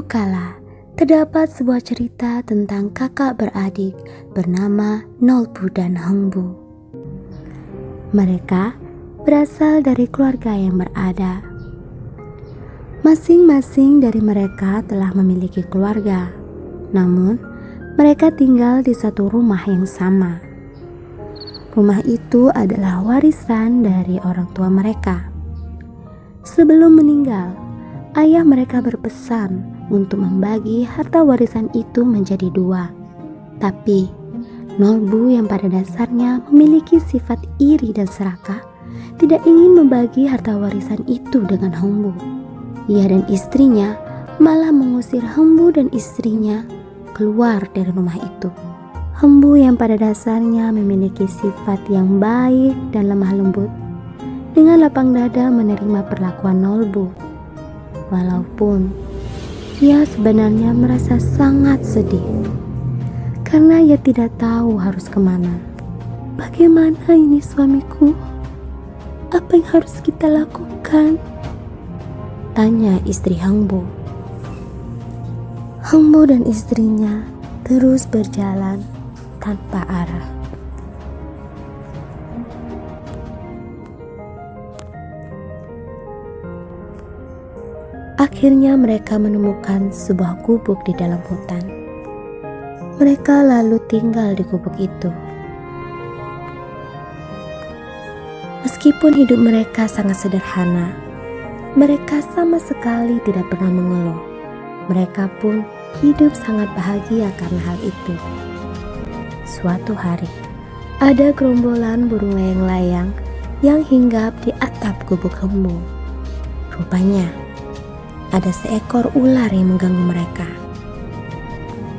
kala, terdapat sebuah cerita tentang kakak beradik bernama Nolbu dan Hengbu. Mereka berasal dari keluarga yang berada. Masing-masing dari mereka telah memiliki keluarga, namun mereka tinggal di satu rumah yang sama. Rumah itu adalah warisan dari orang tua mereka. Sebelum meninggal, ayah mereka berpesan untuk membagi harta warisan itu menjadi dua. Tapi Nolbu yang pada dasarnya memiliki sifat iri dan serakah tidak ingin membagi harta warisan itu dengan Hengbu. Ia dan istrinya malah mengusir Hengbu dan istrinya keluar dari rumah itu. Hengbu yang pada dasarnya memiliki sifat yang baik dan lemah lembut dengan lapang dada menerima perlakuan Nolbu. Walaupun ia sebenarnya merasa sangat sedih karena ia tidak tahu harus kemana. Bagaimana ini suamiku? Apa yang harus kita lakukan? Tanya istri Hengbu. Hengbu dan istrinya terus berjalan tanpa arah. Akhirnya mereka menemukan sebuah gubuk di dalam hutan. Mereka lalu tinggal di gubuk itu. Meskipun hidup mereka sangat sederhana, mereka sama sekali tidak pernah mengeluh. Mereka pun hidup sangat bahagia karena hal itu. Suatu hari, ada gerombolan burung layang-layang yang hinggap di atap gubuk Hengbu. Rupanya, ada seekor ular yang mengganggu mereka.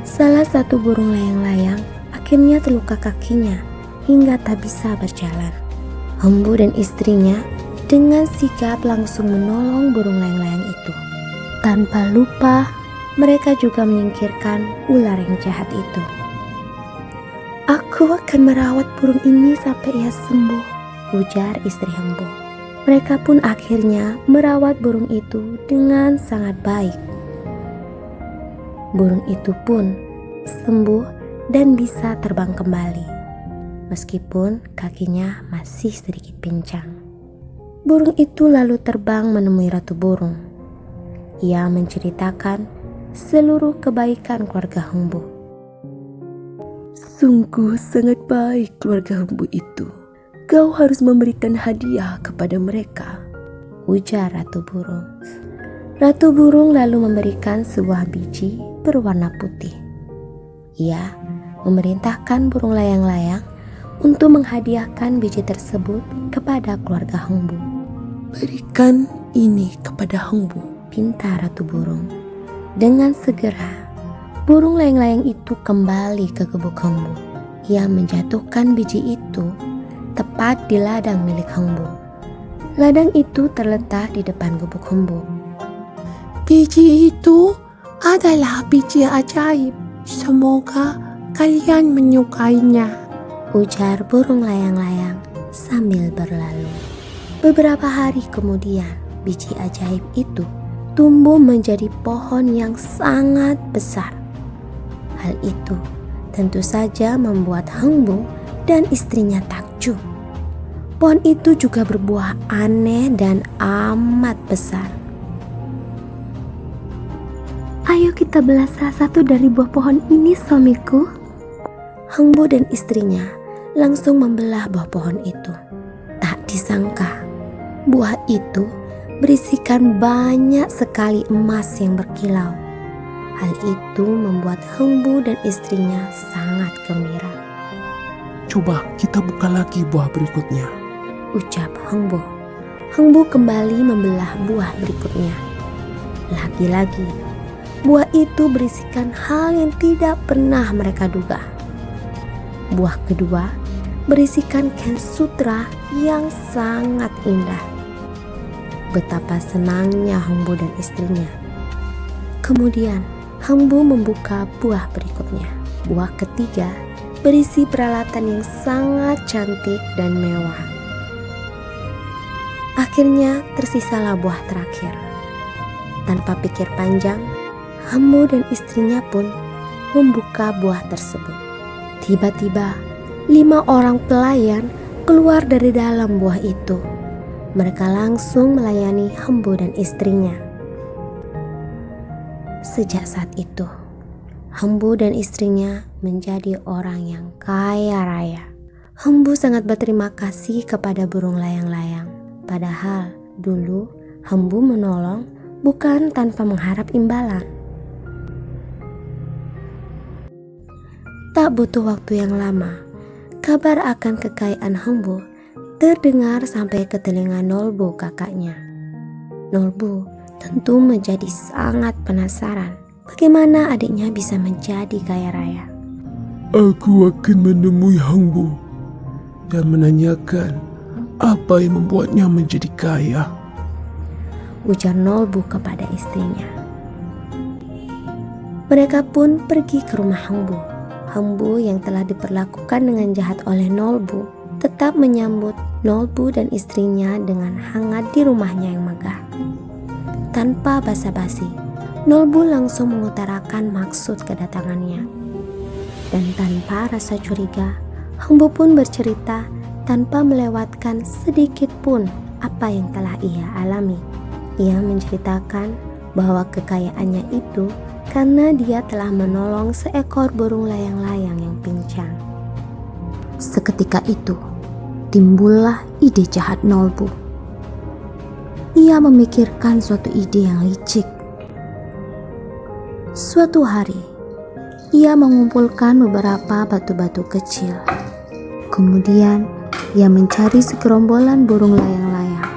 Salah satu burung layang-layang akhirnya terluka kakinya hingga tak bisa berjalan. Hengbu dan istrinya dengan sigap langsung menolong burung layang-layang itu. Tanpa lupa, mereka juga menyingkirkan ular yang jahat itu. Aku akan merawat burung ini sampai ia sembuh, ujar istri Hengbu. Mereka pun akhirnya merawat burung itu dengan sangat baik. Burung itu pun sembuh dan bisa terbang kembali, meskipun kakinya masih sedikit pincang. Burung itu lalu terbang menemui Ratu Burung. Ia menceritakan seluruh kebaikan keluarga Hengbu. Sungguh sangat baik keluarga Hengbu itu. Kau harus memberikan hadiah kepada mereka, ujar Ratu Burung. Ratu Burung lalu memberikan sebuah biji berwarna putih. Ia memerintahkan burung layang-layang untuk menghadiahkan biji tersebut kepada keluarga Hengbu. Berikan ini kepada Hengbu, pinta Ratu Burung. Dengan segera, burung layang-layang itu kembali ke gubuk Hengbu. Ia menjatuhkan biji itu tepat di ladang milik Hengbu. Ladang itu terletak di depan gubuk Hengbu. Biji itu adalah biji ajaib. Semoga kalian menyukainya, ujar burung layang-layang sambil berlalu. Beberapa hari kemudian, biji ajaib itu tumbuh menjadi pohon yang sangat besar. Hal itu tentu saja membuat Hengbu dan istrinya takjub. Pohon itu juga berbuah aneh dan amat besar. Ayo kita belah salah satu dari buah pohon ini, suamiku. Hengbu dan istrinya langsung membelah buah pohon itu. Tak disangka, buah itu berisikan banyak sekali emas yang berkilau. Hal itu membuat Hengbu dan istrinya sangat gembira. Coba kita buka lagi buah berikutnya, ucap Hengbu. Hengbu kembali membelah buah berikutnya. Lagi-lagi, buah itu berisikan hal yang tidak pernah mereka duga. Buah kedua berisikan kain sutra yang sangat indah. Betapa senangnya Hengbu dan istrinya. Kemudian Hengbu membuka buah berikutnya. Buah ketiga berisi peralatan yang sangat cantik dan mewah. Akhirnya tersisalah buah terakhir. Tanpa pikir panjang, Hembu dan istrinya pun membuka buah tersebut. Tiba-tiba 5 orang pelayan keluar dari dalam buah itu. Mereka langsung melayani Hembu dan istrinya. Sejak saat itu, Hembu dan istrinya menjadi orang yang kaya raya. Hembu sangat berterima kasih kepada burung layang-layang. Padahal dulu Hembu menolong bukan tanpa mengharap imbalan. Tak butuh waktu yang lama, kabar akan kekayaan Hembu terdengar sampai ke telinga Nolbu kakaknya. Nolbu tentu menjadi sangat penasaran bagaimana adiknya bisa menjadi kaya raya. Aku akan menemui Hembu dan menanyakan apa yang membuatnya menjadi kaya, ujar Nolbu kepada istrinya. Mereka pun pergi ke rumah Hembu. Hembu yang telah diperlakukan dengan jahat oleh Nolbu tetap menyambut Nolbu dan istrinya dengan hangat di rumahnya yang megah. Tanpa basa-basi, Nolbu langsung mengutarakan maksud kedatangannya. Dan tanpa rasa curiga, Hembu pun bercerita tanpa melewatkan sedikit pun apa yang telah ia alami. Ia menceritakan bahwa kekayaannya itu karena dia telah menolong seekor burung layang-layang yang pincang. Seketika itu, timbullah ide jahat Nolbu. Ia memikirkan suatu ide yang licik. Suatu hari, ia mengumpulkan beberapa batu-batu kecil. Kemudian, ia mencari segerombolan burung layang-layang.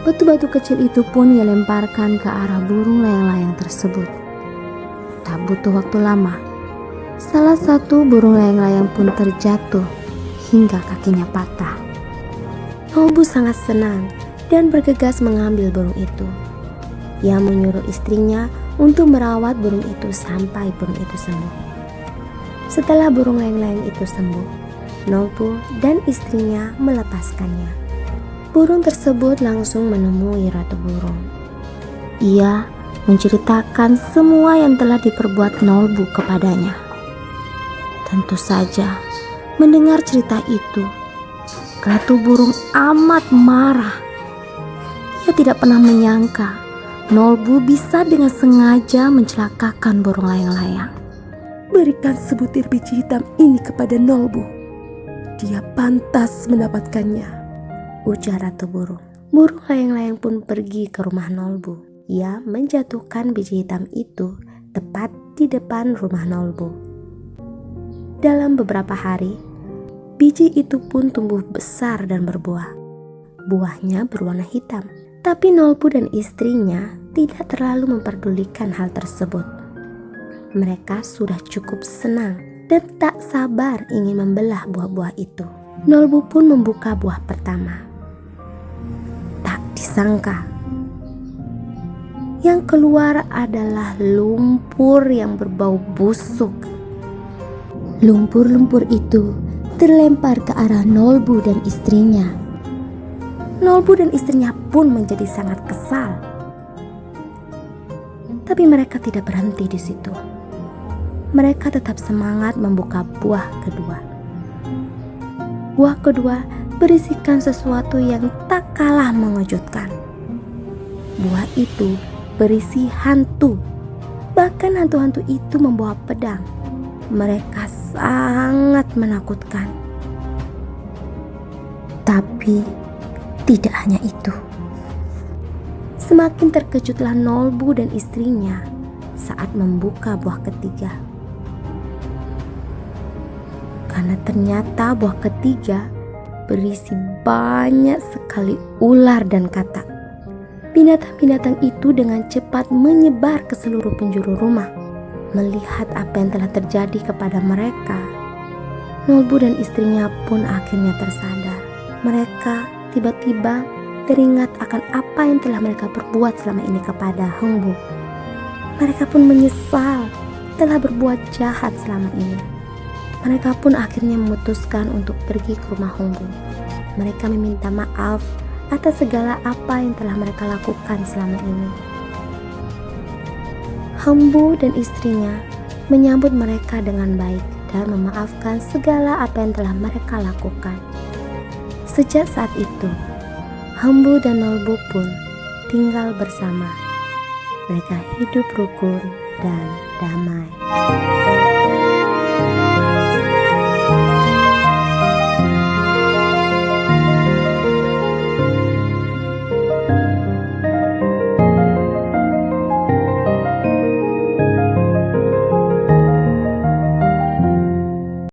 Batu-batu kecil itu pun ia lemparkan ke arah burung layang-layang tersebut. Tak butuh waktu lama, salah satu burung layang-layang pun terjatuh hingga kakinya patah. Nolbu sangat senang dan bergegas mengambil burung itu. Ia menyuruh istrinya untuk merawat burung itu sampai burung itu sembuh. Setelah burung layang-layang itu sembuh, Nolbu dan istrinya melepaskannya. Burung tersebut langsung menemui Ratu Burung. Ia menceritakan semua yang telah diperbuat Nolbu kepadanya. Tentu saja, mendengar cerita itu, Ratu Burung amat marah. Ia tidak pernah menyangka Nolbu bisa dengan sengaja mencelakakan burung layang-layang. Berikan sebutir biji hitam ini kepada Nolbu. Dia pantas mendapatkannya, ujar Ratu Burung. Burung layang-layang pun pergi ke rumah Nolbu. Ia menjatuhkan biji hitam itu tepat di depan rumah Nolbu. Dalam beberapa hari, biji itu pun tumbuh besar dan berbuah. Buahnya berwarna hitam. Tapi Nolbu dan istrinya tidak terlalu memperdulikan hal tersebut. Mereka sudah cukup senang dan tak sabar ingin membelah buah-buah itu. Nolbu pun membuka buah pertama. Disangka yang keluar adalah lumpur yang berbau busuk. Lumpur-lumpur itu terlempar ke arah Nolbu dan istrinya. Nolbu dan istrinya pun menjadi sangat kesal. Tapi mereka tidak berhenti di situ. Mereka tetap semangat membuka buah kedua. Buah kedua berisikan sesuatu yang tak kalah mengejutkan. Buah itu berisi hantu. Bahkan hantu-hantu itu membawa pedang. Mereka sangat menakutkan. Tapi tidak hanya itu. Semakin terkejutlah Nolbu dan istrinya saat membuka buah ketiga. Karena ternyata buah ketiga berisi banyak sekali ular dan katak. Binatang-binatang itu dengan cepat menyebar ke seluruh penjuru rumah. Melihat apa yang telah terjadi kepada mereka, Nolbu dan istrinya pun akhirnya tersadar. Mereka tiba-tiba teringat akan apa yang telah mereka perbuat selama ini kepada Hembu. Mereka pun menyesal telah berbuat jahat selama ini. Mereka pun akhirnya memutuskan untuk pergi ke rumah Hembu. Mereka meminta maaf atas segala apa yang telah mereka lakukan selama ini. Hembu dan istrinya menyambut mereka dengan baik dan memaafkan segala apa yang telah mereka lakukan. Sejak saat itu, Hembu dan Nolbu pun tinggal bersama. Mereka hidup rukun dan damai.